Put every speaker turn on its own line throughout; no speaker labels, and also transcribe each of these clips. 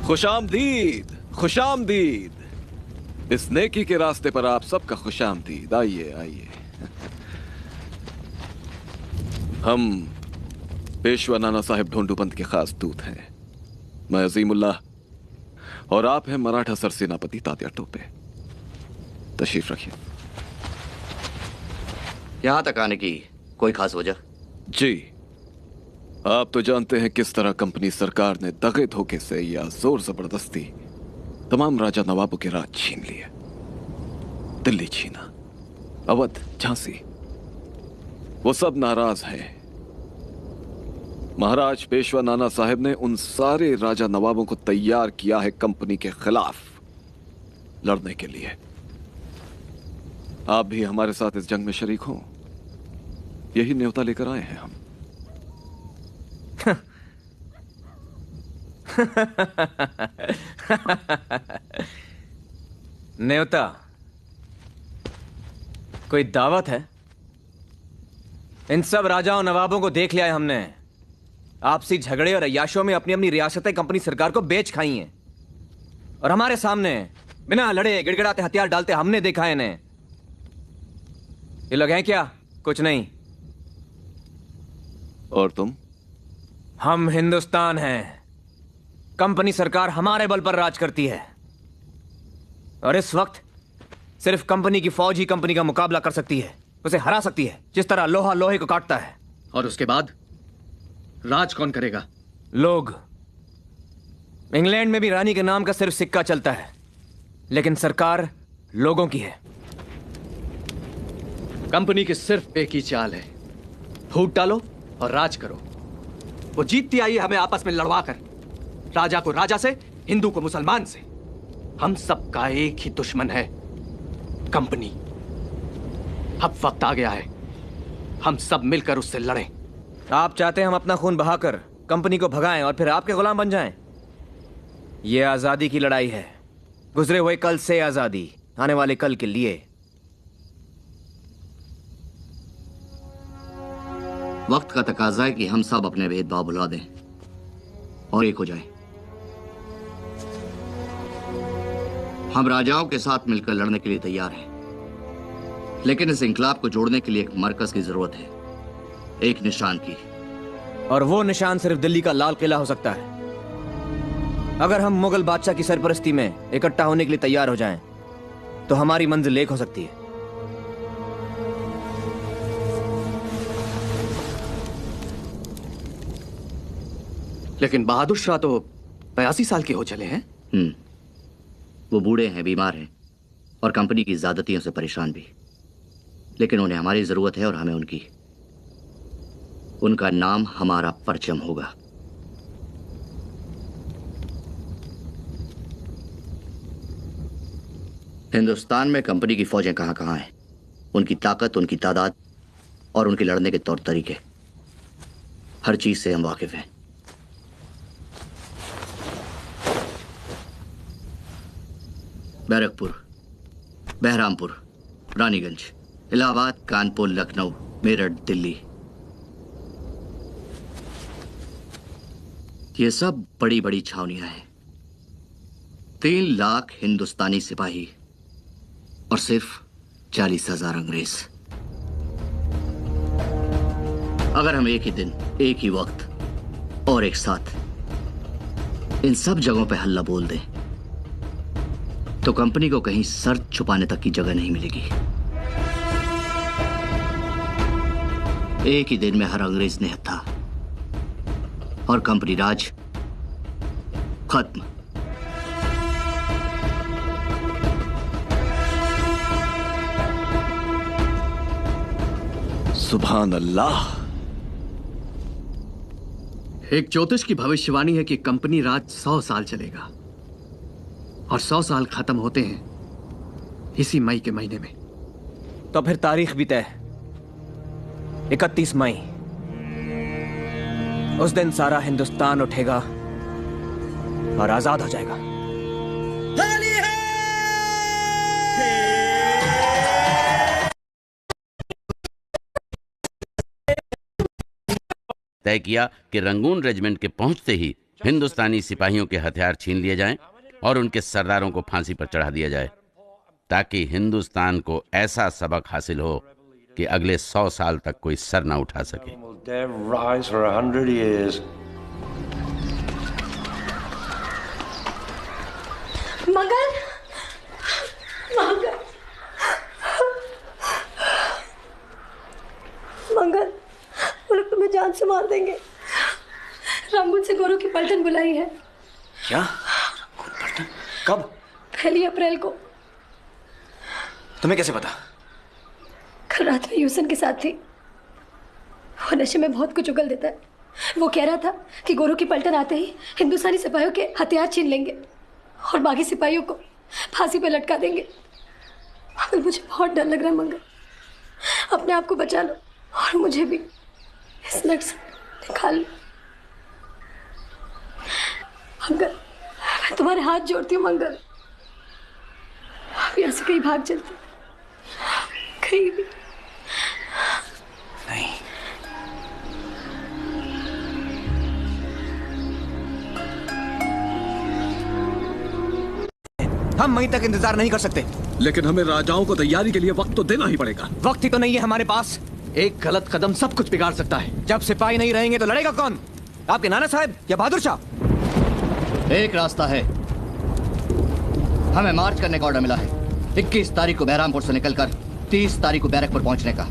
खुशामदीद, खुशामदीद। इस नेकी के रास्ते पर आप सबका खुशामदीद। आइए आइए। हम पेशवा नाना साहिब ढोंडूपंत के खास दूत हैं। मैं अजीमुल्लाह और आप हैं मराठा सरसेनापति तात्या टोपे। तशरीफ रखिए।
यहां तक आने की कोई खास वजह?
जी, आप तो जानते हैं किस तरह कंपनी सरकार ने दगे धोखे से या जोर जबरदस्ती तमाम राजा नवाबों के राज छीन लिए। दिल्ली छीना, अवध, झांसी, वो सब नाराज हैं। महाराज पेशवा नाना साहिब ने उन सारे राजा नवाबों को तैयार किया है कंपनी के खिलाफ लड़ने के लिए। आप भी हमारे साथ इस जंग में शरीक हो, यही न्योता लेकर आए हैं हम।
न्योता? कोई दावत है? इन सब राजाओं नवाबों को देख लिया है हमने। आपसी झगड़े और अय्याशों में अपनी अपनी रियासतें कंपनी सरकार को बेच खाई हैं, और हमारे सामने बिना लड़े गिड़गिड़ाते हथियार डालते हमने देखा है इन्हें। ये लोग हैं क्या? कुछ नहीं।
और तुम?
हम हिंदुस्तान हैं। कंपनी सरकार हमारे बल पर राज करती है, और इस वक्त सिर्फ कंपनी की फौज ही कंपनी का मुकाबला कर सकती है, उसे हरा सकती है, जिस तरह लोहा लोहे को काटता है।
और उसके बाद राज कौन करेगा?
लोग। इंग्लैंड में भी रानी के नाम का सिर्फ सिक्का चलता है, लेकिन सरकार लोगों की है।
कंपनी की सिर्फ एक ही चाल है, फूट डालो और राज करो। वो जीतती आई है हमें आपस में लड़वा कर, राजा को राजा से, हिंदू को मुसलमान से। हम सबका एक ही दुश्मन है, कंपनी। अब वक्त आ गया है, हम सब मिलकर उससे लड़ें।
आप चाहते हैं हम अपना खून बहाकर कंपनी को भगाएं और फिर आपके गुलाम बन जाएं? यह आजादी की लड़ाई है, गुजरे हुए कल से आजादी, आने वाले कल के लिए।
वक्त का तकाजा है कि हम सब अपने भेदभाव भुला दें और एक हो जाएं। हम राजाओं के साथ मिलकर लड़ने के लिए तैयार हैं, लेकिन इस इंकलाब को जोड़ने के लिए एक मरकज की जरूरत है, एक निशान की।
और वो निशान सिर्फ दिल्ली का लाल किला हो सकता है। अगर हम मुगल बादशाह की सरपरस्ती में इकट्ठा होने के लिए तैयार हो जाएं, तो हमारी मंजिल एक हो सकती है।
लेकिन बहादुर शाह तो 82 साल के हो चले हैं।
वो बूढ़े हैं, बीमार हैं और कंपनी की ज्यादतियों से परेशान भी, लेकिन उन्हें हमारी जरूरत है और हमें उनकी। उनका नाम हमारा परचम होगा। हिंदुस्तान में कंपनी की फौजें कहां कहां हैं, उनकी ताकत, उनकी तादाद और उनके लड़ने के तौर तरीके, हर चीज से हम वाकिफ हैं। बैरकपुर, बहरामपुर, रानीगंज, इलाहाबाद, कानपुर, लखनऊ, मेरठ, दिल्ली, ये सब बड़ी बड़ी छावनियां हैं। 3 लाख हिंदुस्तानी सिपाही और सिर्फ 40,000 अंग्रेज। अगर हम एक ही दिन, एक ही वक्त और एक साथ इन सब जगहों पे हल्ला बोल दें, तो कंपनी को कहीं सर छुपाने तक की जगह नहीं मिलेगी। एक ही दिन में हर अंग्रेज निहत्था और कंपनी राज खत्म।
सुभान अल्लाह।
एक ज्योतिष की भविष्यवाणी है कि कंपनी राज 100 साल चलेगा, और 100 साल खत्म होते हैं इसी मई के महीने में।
तो फिर तारीख भी तय, 31 मई। उस दिन सारा हिंदुस्तान उठेगा और आजाद हो जाएगा।
तय किया कि रंगून रेजिमेंट के पहुंचते ही हिंदुस्तानी सिपाहियों के हथियार छीन लिए जाएं और उनके सरदारों को फांसी पर चढ़ा दिया जाए, ताकि हिंदुस्तान को ऐसा सबक हासिल हो कि अगले 100 साल तक कोई सर ना उठा सके।
मंगल, मंगल, मंगल, वो लोग तुम्हें जान से मार देंगे। रंगून से गोरू की पलटन बुलाई है।
क्या? रंगून पलटन? कब?
1 अप्रैल को।
तुम्हें कैसे पता?
कल रात में यूसन के साथ थी। वो नशे में बहुत कुछ उगल देता है। वो कह रहा था कि गोरू की पलटन आते ही हिंदुस्तानी सिपाहियों के हथियार छीन लेंगे और बाकी सिपाहियों को फांसी पे लटका देंगे। मगर मुझे बहुत डर लग रहा है मंगल। अपने आप को बचा लो और मुझे भी इस नट से निकाल लो। मंगल, मैं तुम्हारे हाथ जोड़ती हूँ मंगल। आप यहाँ से कहीं भाग चलती, कहीं भी
नहीं। हम वहीं तक इंतजार नहीं कर सकते।
लेकिन हमें राजाओं को तैयारी के लिए वक्त तो देना ही पड़ेगा।
वक्त ही तो नहीं है हमारे पास।
एक गलत कदम सब कुछ बिगाड़ सकता है।
जब सिपाही नहीं रहेंगे तो लड़ेगा कौन? आपके नाना साहब या बहादुर शाह?
एक रास्ता है। हमें मार्च करने का ऑर्डर मिला है। 21 तारीख को बहरामपुर से निकलकर 30 तारीख को बैरकपुर पहुंचने का,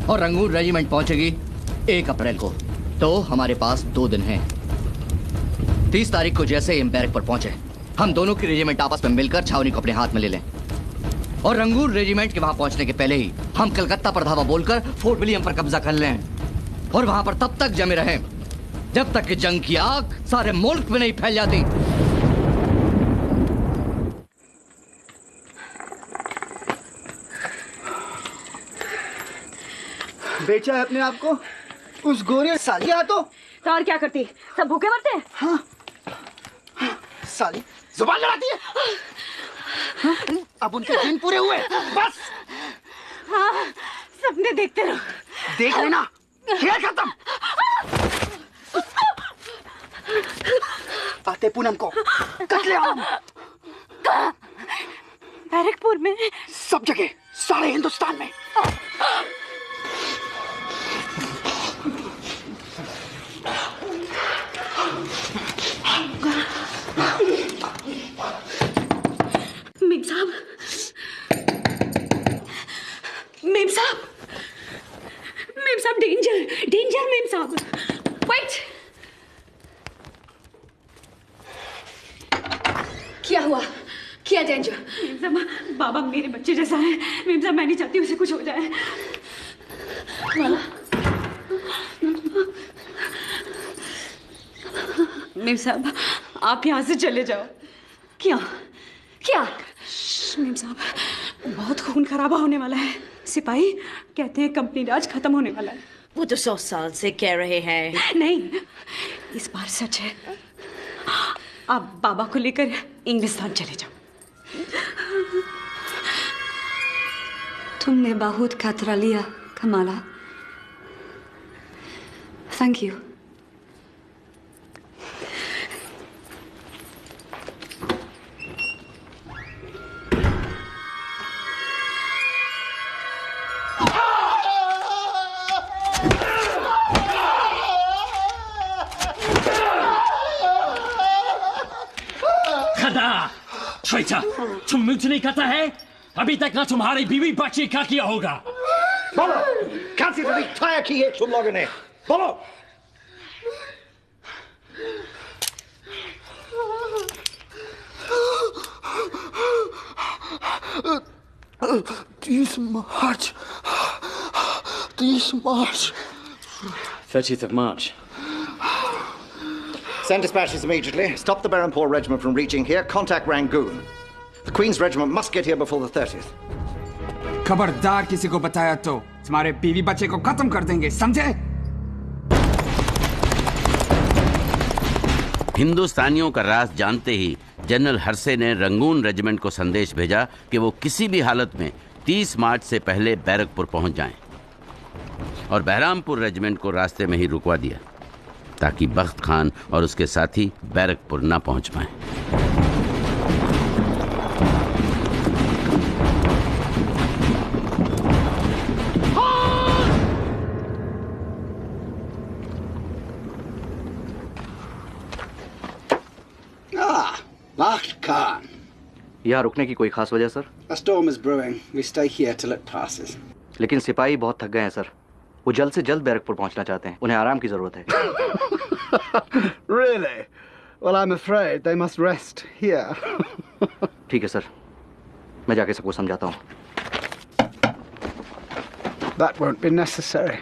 और रंगून रेजिमेंट पहुंचेगी 1 अप्रैल को। तो हमारे पास 2 दिन हैं। 30 तारीख को जैसे ही हम बैरकपुर पहुंचे, हम दोनों की रेजिमेंट आपस में मिलकर छावनी को अपने हाथ में ले लें, और रंगून रेजिमेंट के वहां पहुंचने के पहले ही हम कलकत्ता पर धावा बोलकर फोर्ट विलियम पर कब्जा कर लें, और वहां पर तब तक जमे रहें जब तक कि जंग की आग सारे मुल्क में नहीं फैल जाती।
बेचा है अपने आप को उस गोरे साली हाथों।
तो और क्या करती? सब भूखे मरते हैं।
हाँ, साली जुबान लड़ाती है। हाँ? अब उनके दिन पूरे हुए, बस।
हाँ, सपने देखते रहो।
देख लेना, खेल खत्म। आते पूनम को कत्लेआम।
बैरकपुर में?
सब जगह, सारे हिंदुस्तान में।
मेम साहब, मेम साहब, मेम साहब, डेंजर, डेंजर मेम साहब। वेट, क्या हुआ? क्या डेंजर?
मेम साहब, बाबा मेरे बच्चे जैसा है। मेम साहब, मैं नहीं चाहती उसे कुछ हो जाए। मेम साहब, आप यहाँ से चले जाओ।
क्या? क्या?
मेम साहब, बहुत खून खराबा होने वाला है। सिपाही कहते हैं कंपनी राज खत्म होने वाला है।
वो तो 100 साल से कह रहे हैं।
नहीं, इस बार सच है। आप बाबा को लेकर इंग्लिस्तान चले जाओ।
तुमने बहुत खतरा लिया कमाला। Thank you.
तुम मुझ नहीं कहता है? अभी तक ना तुम्हारी बीवी बच्चे क्या किया होगा?
बोलो, क्या सी छाया की है तुम लोगों ने? बोलो। This March.
30th of March.
Send dispatches immediately. Stop the Berhampore regiment from reaching here. Contact Rangoon. The Queen's regiment must get here before the 30th.
खबरदार किसी को बताया तो तुम्हारे बीवी बच्चे को खत्म कर देंगे, समझे?
हिंदुस्तानियों का राज जानते ही जनरल हर्से ने रंगून रेजिमेंट को संदेश भेजा कि वो किसी भी हालत में 30 मार्च से पहले बैरकपुर पहुंच जाएं, और बहरामपुर रेजिमेंट को रास्ते में ही रुकवा दिया। ताकि बख्त खान और उसके साथी बैरकपुर ना पहुंच पाएं।
Bakht Khan.
यहाँ रुकने की कोई खास वजह sir?
A storm is brewing. We stay here till it passes.
लेकिन सिपाही बहुत थक गए हैं सर। वो जल्द से जल्द बैरकपुर पहुंचना चाहते हैं। उन्हें आराम की जरूरत है।
Really? Well, I'm afraid they must rest here.
ठीक है सर, मैं जाके सबको समझाता हूँ।
That won't be necessary.